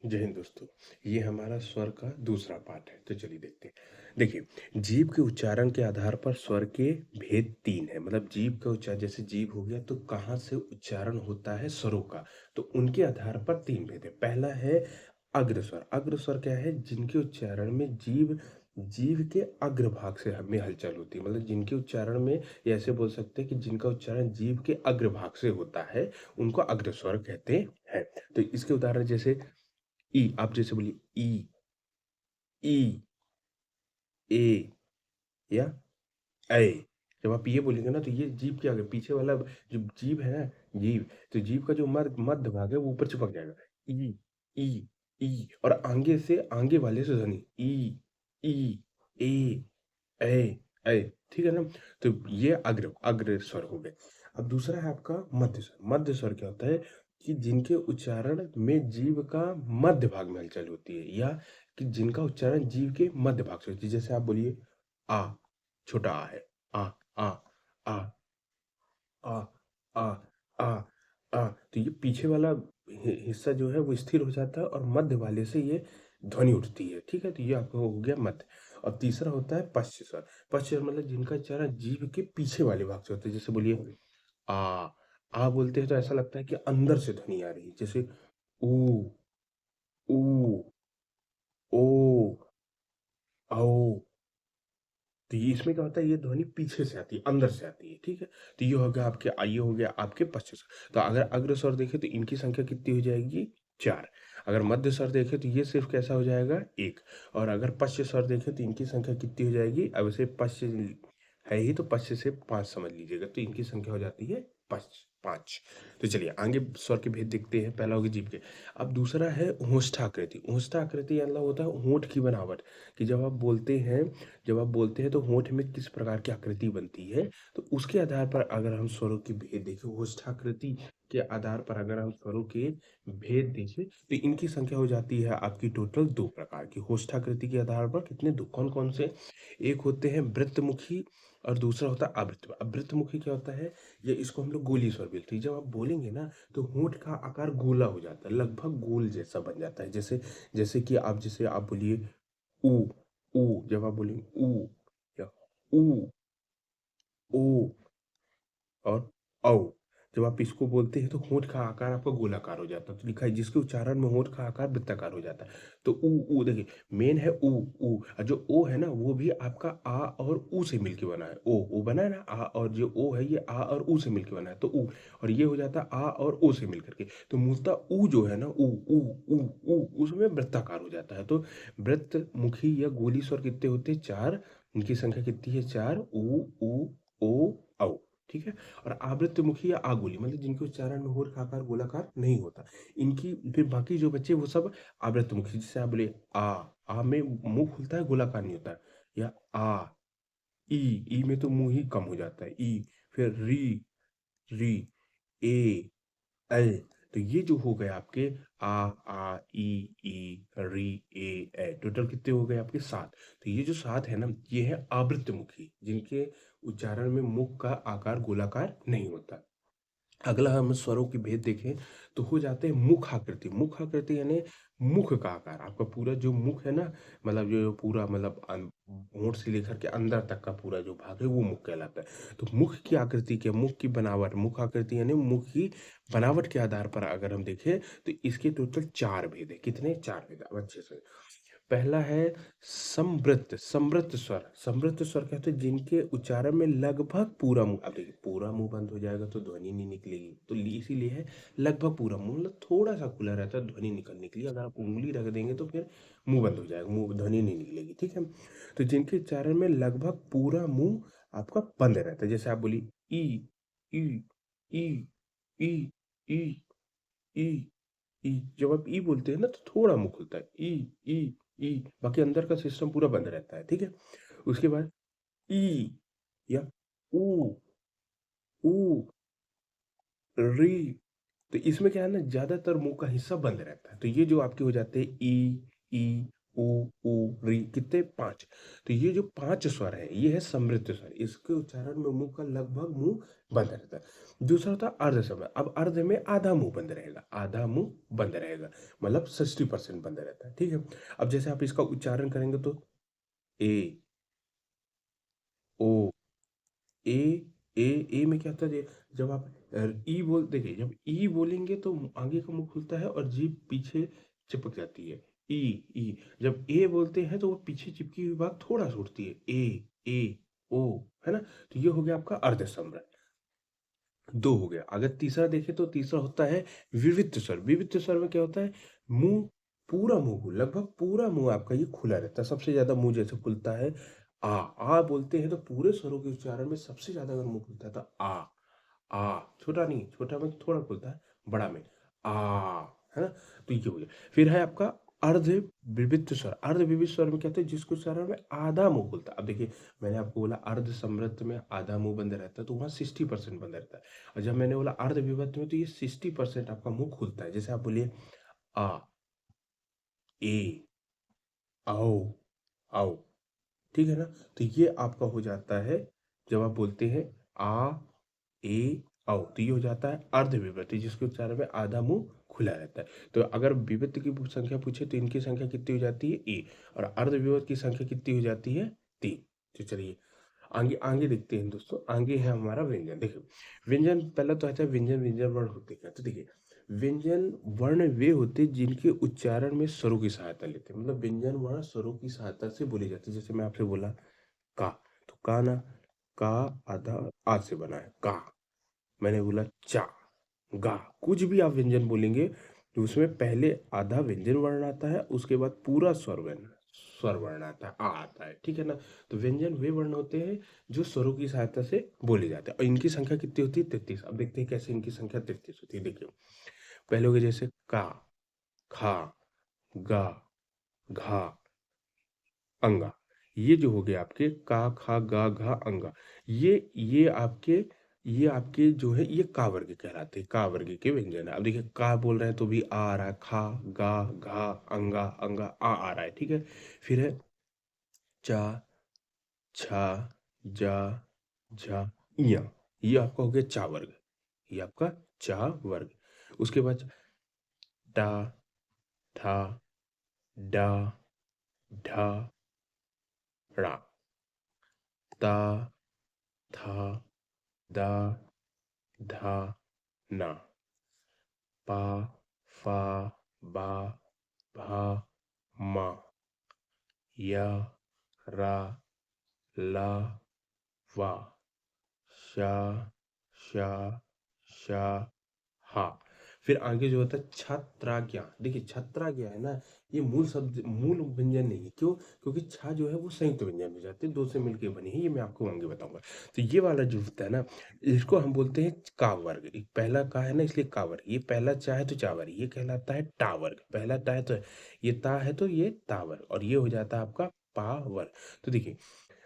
जय हिंद दोस्तों। ये हमारा स्वर का दूसरा पार्ट है, तो चलिए देखते हैं। देखिए, जीभ के उच्चारण के आधार पर स्वर के भेद 3 हैं। मतलब जीभ का उच्चारण, जैसे जीभ हो गया तो कहाँ से उच्चारण होता है स्वरों का, तो उनके आधार पर 3 भेद है। पहला है अग्रस्वर। अग्रस्वर क्या है? जिनके उच्चारण में जीभ जीभ के अग्रभाग से हमें हलचल होती है। मतलब जिनके उच्चारण में, या ऐसे बोल सकते हैं कि जिनका उच्चारण जीभ के अग्रभाग से होता है, उनको अग्रस्वर कहते हैं। तो इसके उदाहरण जैसे ई, आप जैसे बोलिए ई, ई, ए या ऐ। जब आप ये बोलेंगे ना, तो ये जीभ के आगे पीछे वाला जो जीभ है ना, जीभ, तो जीभ का जो मध्य भाग है वो ऊपर चिपक जाएगा। ई, ई, ई, और आगे से आगे वाले से ध्वनि ई, ई, ए, ऐ, ऐ। ठीक है ना? तो ये अग्र अग्र स्वर हो गए। अब दूसरा है आपका मध्य स्वर। मध्य स्वर क्या होता है? कि जिनके उच्चारण में जीभ का मध्य भाग में हलचल होती है, या कि जिनका उच्चारण जीभ के मध्य भाग से होती है। जैसे आप बोलिए आ, छोटा आ है। आ, आ, आ, आ, आ, आ, आ। तो ये पीछे वाला हिस्सा जो है वो स्थिर हो जाता है, और मध्य वाले से ये ध्वनि उठती है। ठीक है? तो ये आपका हो गया मध्य। और तीसरा होता है पश्च स्वर। पश्च स्वर मतलब जिनका उच्चारण जीभ के पीछे वाले भाग से होता है। जैसे बोलिए आ। आ बोलते हैं तो ऐसा लगता है कि अंदर से ध्वनि आ रही है। जैसे ऊ, ऊ, ओ, औ। तो ये इसमें क्या होता है? ये ध्वनि पीछे से आती है, अंदर से आती है। ठीक है? तो ये हो गया आपके ये हो गया आपके पश्च स्वर। तो अगर अग्र स्वर देखें तो इनकी संख्या कितनी हो जाएगी? 4। अगर मध्य स्वर देखें तो ये सिर्फ कैसा हो जाएगा? 1। और अगर पश्च स्वर देखें तो इनकी संख्या कितनी हो जाएगी? अब इसे पश्च है ही, तो पश्च से 5 समझ लीजिएगा, तो इनकी संख्या हो जाती है 5। तो चलिए आगे स्वर के भेद देखते हैं। पहला हो गया जीभ के। अब दूसरा है ओष्ठाकृति। ओष्ठाकृति मतलब होता है होंठ की बनावट, कि जब आप बोलते हैं तो होंठ में किस प्रकार की आकृति बनती है। तो उसके आधार पर अगर हम स्वरों के भेद देखें, ओष्ठाकृति के आधार पर अगर हम स्वरों के भेद देखें, तो इनकी संख्या हो जाती है आपकी टोटल 2 प्रकार की। ओष्ठाकृति के आधार पर कितने? 2। कौन कौन से? एक होते हैं वृत्तमुखी, और दूसरा होता है आवृत्त। अब वृत्तमुखी क्या होता है? ये इसको हम लोग गोली स्वर बोलते हैं। जब आप बोलेंगे ना, तो होंठ का आकार गोला हो जाता है, लगभग गोल जैसा बन जाता है। जैसे जैसे आप बोलिए ऊ, ऊ। जब आप बोलेंगे ऊ, या ऊ, ओ, और औ। जब आप इसको बोलते हैं तो होंठ का आकार आपका गोलाकार हो जाता है। तो लिखा है जिसके उच्चारण में होंठ का आकार वृत्ताकार हो जाता है। तो ऊ, ऊ देखिए, मेन है ऊ, ऊ। और जो ओ है ना, वो भी आपका आ और ऊ से मिलके बना है। ओ बना है ना, आ, और जो ओ है ये आ और ऊ से मिलके बना है, तो ऊ। और ये हो जाता है आ और ओ से मिलकर के। तो मूलतः ऊ जो है ना, ऊ, ऊ, ऊ, ऊ, उसमें वृत्ताकार हो जाता है। तो वृत्त मुखी या गोली स्वर कितने होते हैं? 4। इनकी संख्या कितनी है? 4। ऊ, ऊ, ओ, औ। ठीक है? और आवृत्तमुखी या आगोली मतलब जिनके उच्चारण में होठ का आकार गोलाकार नहीं होता, इनकी फिर बाकी जो बच्चे वो सब आवृत्तमुखी। जैसे आप बोले आ में मुंह खुलता है, गोलाकार नहीं होता है। या आ, ई में तो मुंह ही कम हो जाता है, ई। फिर री, री, ए, एल। तो ये जो हो गए आपके आ, ई, री, ए। टोटल कितने हो गए आपके? 7। तो ये जो 7 है ना, ये है आवृत्तमुखी, जिनके उच्चारण में मुख का आकार गोलाकार नहीं होता। अगला हम स्वरों के भेद देखें तो हो जाते हैं मुख आकृति। मुख आकृति यानी मुख का आकार। आपका पूरा जो मुख है ना, मतलब जो पूरा मतलब होंठ से लेकर के अंदर तक का पूरा जो भाग है वो मुख कहलाता है। तो मुख की आकृति के, मुख की बनावट, मुख आकृति यानी मुख की बनावट के आधार पर अगर हम देखें तो इसके टोटल 4 भेद है। कितने? 4 भेद। अब अच्छे से, पहला है समवृत्त। समवृत्त स्वर। समवृत्त स्वर कहते हैं जिनके उच्चारण में लगभग पूरा मुंह, अब देखिए पूरा मुंह बंद हो जाएगा तो ध्वनि नहीं निकलेगी, तो इसीलिए है लगभग पूरा मुंह, मतलब थोड़ा सा खुला रहता है ध्वनि निकलने के लिए। अगर आप उंगली रख देंगे तो फिर मुंह बंद हो जाएगा, मुंह ध्वनि नहीं निकलेगी। ठीक है? तो जिनके उच्चारण में लगभग पूरा मुंह आपका बंद रहता है, जैसे आप बोलिए ई, ई, ई, ई, ई, ई, ई। जब आप ई बोलते हैं ना तो थोड़ा मुंह खुलता है, ई, ई, ई। बाकी अंदर का सिस्टम पूरा बंद रहता है। ठीक है? उसके बाद ई, या ऊ, ऊ, री। तो इसमें क्या है ना, ज्यादातर मुंह का हिस्सा बंद रहता है। तो ये जो आपके हो जाते हैं ई, ई, उ, ऊ, री, कितने? 5। तो ये जो 5 स्वर है ये है समृद्ध स्वर। इसके उच्चारण में मुंह का लगभग मुंह बंद रहता है। दूसरा होता है अर्ध समय। अब अर्ध में आधा मुंह बंद रहेगा, आधा मुंह बंद रहेगा, मतलब 60% बंद रहता है, ठीक है। अब जैसे आप इसका उच्चारण करेंगे तो ए, ओ, ए, ए में क्या होता है? जब आप ई बोल, देखिए जब ई बोलेंगे तो आगे का मुंह खुलता है और जीभ पीछे चिपक जाती है। ई, ई। जब ए बोलते हैं तो वो पीछे चिपकी हुई बात थोड़ा सा उठती है। ए, ओ, है ना? तो ये हो गया आपका अर्ध सम्र। 2 हो गया। अगर तीसरा देखें तो तीसरा होता है विविध स्वर। विविध स्वर में क्या होता है? मुंह, पूरा मुंह, लगभग पूरा मुंह आपका ये खुला रहता है। सबसे ज्यादा मुंह जैसे खुलता है आ बोलते हैं तो पूरे स्वरों के उच्चारण में सबसे ज्यादा अगर मुंह खुलता है तो आ। छोटा नहीं, छोटा में थोड़ा खुलता है, बड़ा में आ, है ना? तो ये हो गया। फिर है आपका अर्ध विविध स्वर। अर्ध विविध स्वर में क्या होता है? जिसको उच्चारण में आधा मुंह खुलता है। अब देखिए मैंने आपको बोला अर्ध समृद्ध में आधा मुंह बंद रहता है, तो वहाँ 60% बंद रहता है। और जब मैंने बोला अर्ध विभक्त में, तो ये 60% आपका मुंह खुलता है। जैसे आप बोलिए आ, ए, आओ, आओ, ठीक है ना? तो ये आपका हो जाता है जब आप बोलते हैं आ, ए, आओ, तो ये हो जाता है अर्ध विभक्ति, जिसके उच्चारण में आधा मुंह खुला रहता है। तो अगर विभक्ति की संख्या पूछे तो इनकी संख्या कितनी हो जाती है? ए। और अर्ध विभक्त की संख्या कितनी हो जाती है? 3। तो चलिए आगे आगे देखते हैं दोस्तों। आगे है हमारा व्यंजन। देखिए व्यंजन पहला तो आता है व्यंजन। व्यंजन वर्ण होते क्या? तो देखिए व्यंजन वर्ण वे होते जिनके उच्चारण में स्वरों की सहायता लेते हैं। मतलब व्यंजन वर्ण स्वरों की सहायता से बोले जाते हैं। जैसे मैं आपसे बोला का, तो का ना, का आधा आ से बना है का। मैंने बोला चा, गा। कुछ भी आप व्यंजन बोलेंगे तो उसमें पहले आधा व्यंजन वर्ण आता है, उसके बाद पूरा स्वर वर्ण आता है, आ आता है, ठीक है ना? तो व्यंजन वे वर्ण होते हैं जो स्वरों की सहायता से बोले जाते हैं। और इनकी संख्या कितनी होती है? 33। अब देखते हैं कैसे इनकी संख्या 33 होती है। देखिए पहले हो गए जैसे का, खा, गा, घा, अंगा। ये जो हो गए आपके का, खा, गा, घा, अंगा, ये आपके, ये आपके जो है ये का वर्ग कहलाते हैं। का वर्ग के व्यंजन है। अब देखिए का बोल रहे हैं तो भी आ रहा है, खा, गा, घा, अंगा, अंगा, आ रहा है, ठीक है। फिर है चा, छा, जा, झा, इया। ये आपका हो गया चा वर्ग। ये आपका चा वर्ग। उसके बाद टा, था, डा, ढा, ड़ा, ता, था, दा, धा, ना, पा, फा, बा, भा, मा, या, रा, ला, वा, शा, शा, शा, हा। फिर आगे जो होता है छत्राज्ञा। देखिए छत्राज्ञा है ना, ये मूल शब्द, मूल व्यंजन नहीं है। क्यों? क्योंकि छा जो है वो संयुक्त व्यंजन हो जाते हैं, दो से मिलकर बनी है। ये मैं आपको आगे बताऊंगा। तो ये वाला जो होता है ना, इसको हम बोलते हैं का वर्ग। एक पहला का है ना, इसलिए का वर्ग। ये पहला चा है तो चा वर्ग, ये कहलाता है टा वर्ग। पहला टा है तो ये ता है तो ये ता वर्ग, और ये हो जाता है आपका पा वर्ग। तो देखिए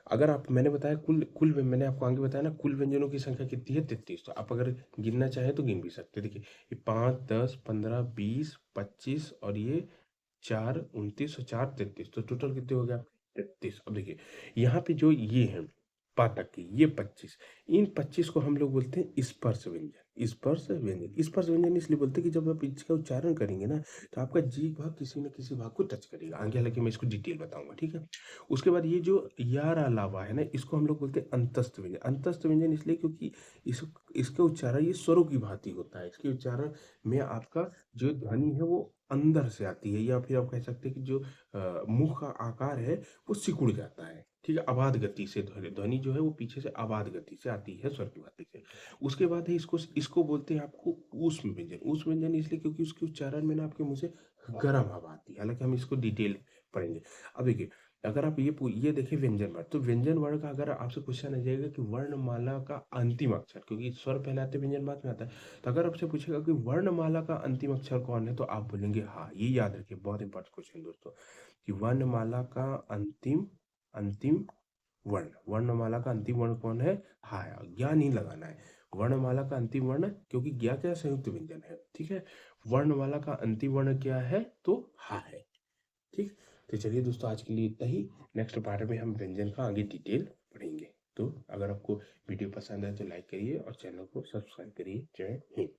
अगर आप, मैंने बताया कुल कुल मैंने आपको आगे बताया ना कुल व्यंजनों की संख्या कितनी है? 33। तो आप अगर गिनना चाहें तो गिन भी सकते हैं। देखिए ये 5, 10, 15, 20, 25 और ये 4, 29 और 4, 33। तो टोटल कितने हो गए आपके? 33। अब देखिए यहाँ पे जो ये है पाठक की, ये 25, इन 25 को हम लोग बोलते हैं स्पर्श व्यंजन। स्पर्श व्यंजन, स्पर्श व्यंजन इसलिए बोलते हैं कि जब आप इसका उच्चारण करेंगे ना तो आपका जीभ भाग किसी न किसी भाग को टच करेगा। आगे हालांकि मैं इसको डिटेल बताऊंगा, ठीक है। उसके बाद ये जो यार अलावा है ना, इसको हम लोग बोलते हैं अंतस्थ व्यंजन। अंतस्थ व्यंजन इसलिए क्योंकि इस इसका उच्चारण ये स्वरों की भांति होता है। इसके उच्चारण में आपका जो ध्वनि है वो अंदर से आती है, या फिर आप कह सकते हैं कि जो मुंह का आकार है वो सिकुड़ जाता है, ठीक है। अबाध गति से ध्वनि ध्वनि जो है वो पीछे से अबाध गति से आती है, स्वर की भांति से। उसके बाद है इसको इसको बोलते हैं आपको ऊष्म व्यंजन। ऊष्म व्यंजन इसलिए क्योंकि उसके उच्चारण में ना आपके मुंह से गर्म हवा आती है। हालांकि हम इसको डिटेल पढ़ेंगे। अब देखिए अगर आप ये देखिए व्यंजन वर्ण, तो व्यंजन वर्ण का अगर आपसे क्वेश्चन आ जाएगा कि वर्णमाला का अंतिम अक्षर, क्योंकि स्वर पहले आते व्यंजन बाद में आता है, तो अगर आपसे पूछेगा कि वर्णमाला का अंतिम अक्षर कौन है, तो आप बोलेंगे हाँ। ये याद रखिए, बहुत इंपॉर्टेंट क्वेश्चन दोस्तों, कि वर्णमाला का अंतिम अंतिम वर्ण, वर्णमाला का अंतिम वर्ण कौन है? हा है। ज्ञा नहीं लगाना है। वर्णमाला का अंतिम वर्ण, क्योंकि ज्ञा क्या संयुक्त व्यंजन है, ठीक है। वर्णमाला का अंतिम वर्ण क्या है? तो हा है, ठीक। तो चलिए दोस्तों, आज के लिए इतना ही। नेक्स्ट पार्ट में हम व्यंजन का आगे डिटेल पढ़ेंगे। तो अगर आपको वीडियो पसंद आए तो लाइक करिए और चैनल को सब्सक्राइब करिए। जय हिंद।